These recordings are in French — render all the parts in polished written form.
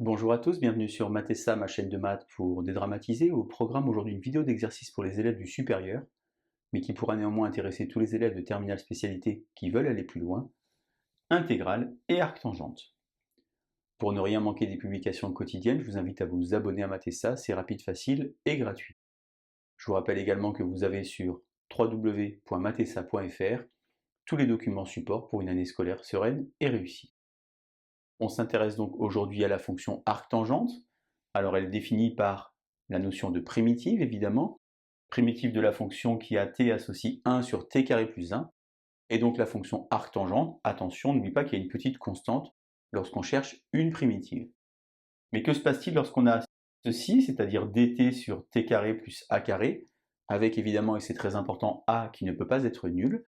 Bonjour à tous, bienvenue sur Mathessa, ma chaîne de maths pour dédramatiser. Au programme aujourd'hui une vidéo d'exercice pour les élèves du supérieur, mais qui pourra néanmoins intéresser tous les élèves de terminale spécialité qui veulent aller plus loin, intégrale et arctangente. Pour ne rien manquer des publications quotidiennes, je vous invite à vous abonner à Mathessa, c'est rapide, facile et gratuit. Je vous rappelle également que vous avez sur www.mathessa.fr tous les documents support pour une année scolaire sereine et réussie. On s'intéresse donc aujourd'hui à la fonction arctangente. Alors elle est définie par la notion de primitive évidemment, primitive de la fonction qui a t associe 1 sur t carré plus 1, et donc la fonction arctangente, attention, n'oublie pas qu'il y a une petite constante lorsqu'on cherche une primitive. Mais que se passe-t-il lorsqu'on a ceci, c'est-à-dire dt sur t carré plus a carré, avec évidemment, et c'est très important, a qui ne peut pas être nul?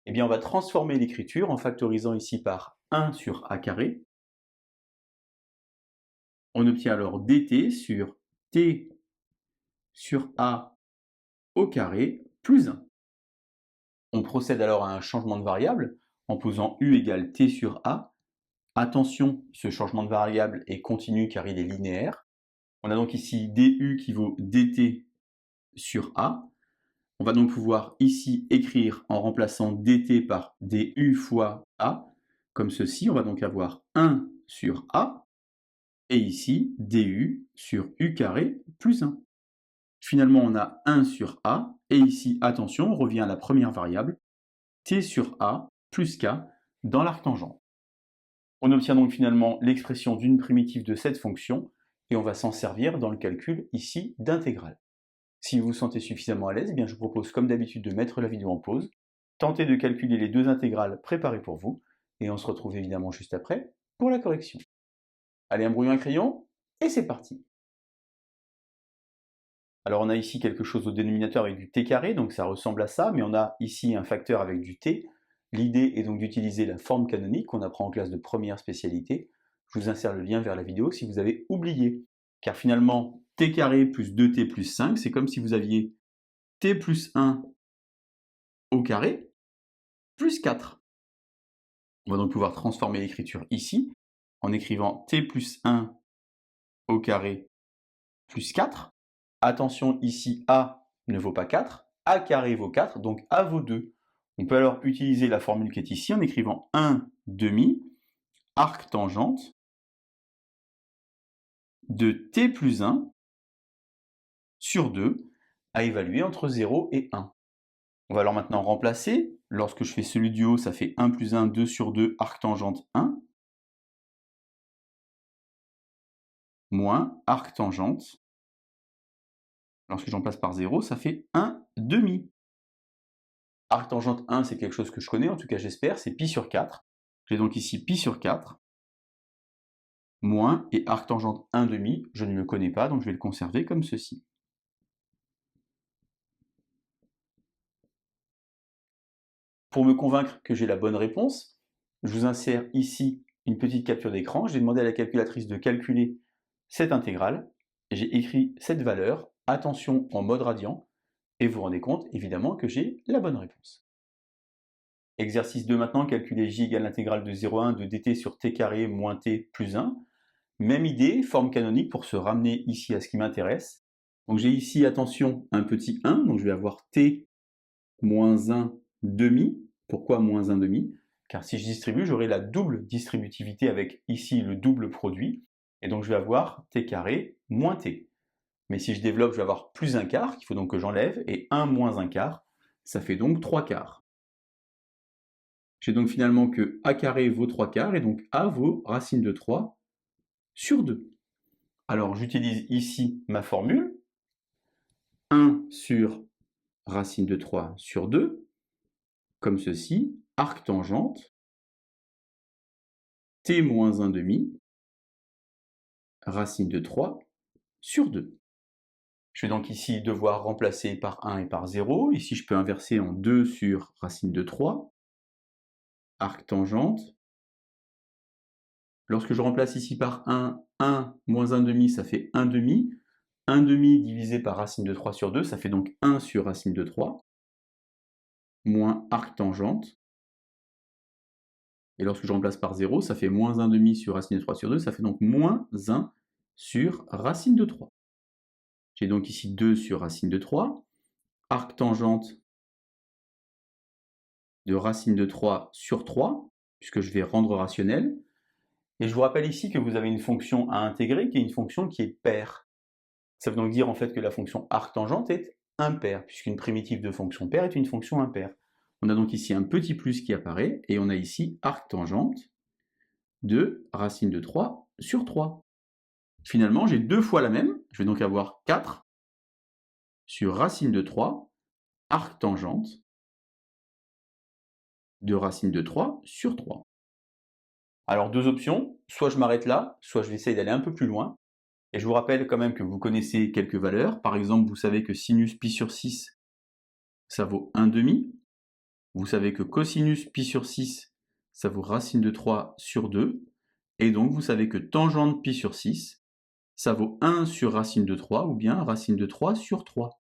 Eh bien on va transformer l'écriture en factorisant ici par 1 sur a carré. On obtient alors dt sur t sur a au carré plus 1. On procède alors à un changement de variable en posant u égale t sur a. Attention, ce changement de variable est continu car il est linéaire. On a donc ici du qui vaut dt sur a. On va donc pouvoir ici écrire en remplaçant dt par du fois a, comme ceci. On va donc avoir 1 sur a, et ici du sur u carré plus 1. Finalement, on a 1 sur a, et ici, attention, on revient à la première variable, t sur a plus k dans l'arctangent. On obtient donc finalement l'expression d'une primitive de cette fonction, et on va s'en servir dans le calcul ici d'intégrale. Si vous vous sentez suffisamment à l'aise, eh bien je vous propose comme d'habitude de mettre la vidéo en pause, tenter de calculer les deux intégrales préparées pour vous, et on se retrouve évidemment juste après pour la correction. Allez, un brouillon à crayon, et c'est parti! Alors on a ici quelque chose au dénominateur avec du t carré, donc ça ressemble à ça, mais on a ici un facteur avec du t. L'idée est donc d'utiliser la forme canonique qu'on apprend en classe de première spécialité. Je vous insère le lien vers la vidéo si vous avez oublié. Car finalement, t carré plus 2t plus 5, c'est comme si vous aviez t plus 1 au carré plus 4. On va donc pouvoir transformer l'écriture ici en écrivant t plus 1 au carré plus 4. Attention, ici a ne vaut pas 4, a carré vaut 4, donc a vaut 2. On peut alors utiliser la formule qui est ici en écrivant 1 demi arctangente de t plus 1 sur 2 à évaluer entre 0 et 1. On va alors maintenant remplacer. Lorsque je fais celui du haut, ça fait 1 plus 1, 2 sur 2, arctangente 1, moins arctangente. Lorsque j'en passe par 0, ça fait 1 demi. Arctangente 1, c'est quelque chose que je connais, en tout cas j'espère, c'est pi sur 4. J'ai donc ici pi sur 4, moins, et arctangente 1 demi, je ne le connais pas, donc je vais le conserver comme ceci. Pour me convaincre que j'ai la bonne réponse, je vous insère ici une petite capture d'écran. J'ai demandé à la calculatrice de calculer cette intégrale. J'ai écrit cette valeur, attention en mode radian, et vous vous rendez compte évidemment que j'ai la bonne réponse. Exercice 2 maintenant, calculer j égale l'intégrale de 0 à 1 de dt sur t carré moins t plus 1. Même idée, forme canonique pour se ramener ici à ce qui m'intéresse. Donc j'ai ici, attention, un petit 1, donc je vais avoir t moins 1 demi. Pourquoi moins 1 demi? Car si je distribue, j'aurai la double distributivité avec ici le double produit, et donc je vais avoir t carré moins t. Mais si je développe, je vais avoir plus 1 quart, qu'il faut donc que j'enlève, et 1 moins 1 quart, ça fait donc 3 quarts. J'ai donc finalement que a carré vaut 3 quarts, et donc a vaut racine de 3 sur 2. Alors j'utilise ici ma formule, 1 sur racine de 3 sur 2, comme ceci, arctangente, t moins 1 demi, racine de 3 sur 2. Je vais donc ici devoir remplacer par 1 et par 0. Ici, je peux inverser en 2 sur racine de 3, arctangente. Lorsque je remplace ici par 1 moins 1 demi, ça fait 1 demi. 1 demi divisé par racine de 3 sur 2, ça fait donc 1 sur racine de 3, moins arctangente, Et lorsque je remplace par 0, ça fait moins 1/2 sur racine de 3 sur 2, ça fait donc moins 1 sur racine de 3. J'ai donc ici 2 sur racine de 3. Arctangente de racine de 3 sur 3, puisque je vais rendre rationnel. Et je vous rappelle ici que vous avez une fonction à intégrer qui est une fonction qui est paire. Ça veut donc dire en fait que la fonction arctangente est impaire, puisqu'une primitive de fonction paire est une fonction impaire. On a donc ici un petit plus qui apparaît, et on a ici arctangente de racine de 3 sur 3. Finalement, j'ai deux fois la même, je vais donc avoir 4 sur racine de 3, arctangente de racine de 3 sur 3. Alors deux options, soit je m'arrête là, soit je vais essayer d'aller un peu plus loin. Et je vous rappelle quand même que vous connaissez quelques valeurs. Par exemple, vous savez que sinus pi sur 6, ça vaut 1/2. Vous savez que cosinus pi sur 6, ça vaut racine de 3 sur 2. Et donc, vous savez que tangente pi sur 6, ça vaut 1 sur racine de 3 ou bien racine de 3 sur 3.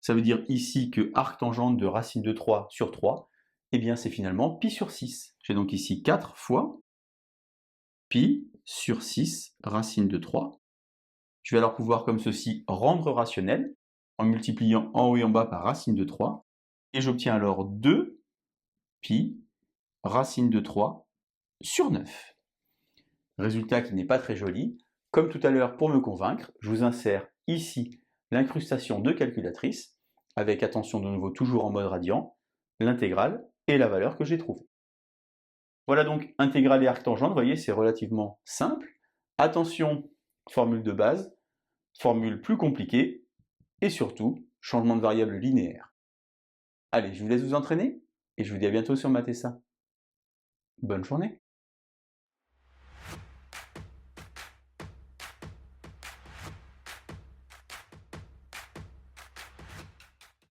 Ça veut dire ici que arctangente de racine de 3 sur 3, eh bien c'est finalement pi sur 6. J'ai donc ici 4 fois pi sur 6 racine de 3. Je vais alors pouvoir comme ceci rendre rationnel en multipliant en haut et en bas par racine de 3. Et j'obtiens alors 2 pi racine de 3 sur 9. Résultat qui n'est pas très joli. Comme tout à l'heure, pour me convaincre, je vous insère ici l'incrustation de calculatrice, avec, attention de nouveau, toujours en mode radian, l'intégrale et la valeur que j'ai trouvée. Voilà donc intégrale et arctangente, vous voyez, c'est relativement simple. Attention, formule de base, formule plus compliquée, et surtout, changement de variable linéaire. Allez, je vous laisse vous entraîner, et je vous dis à bientôt sur Math et ça. Bonne journée.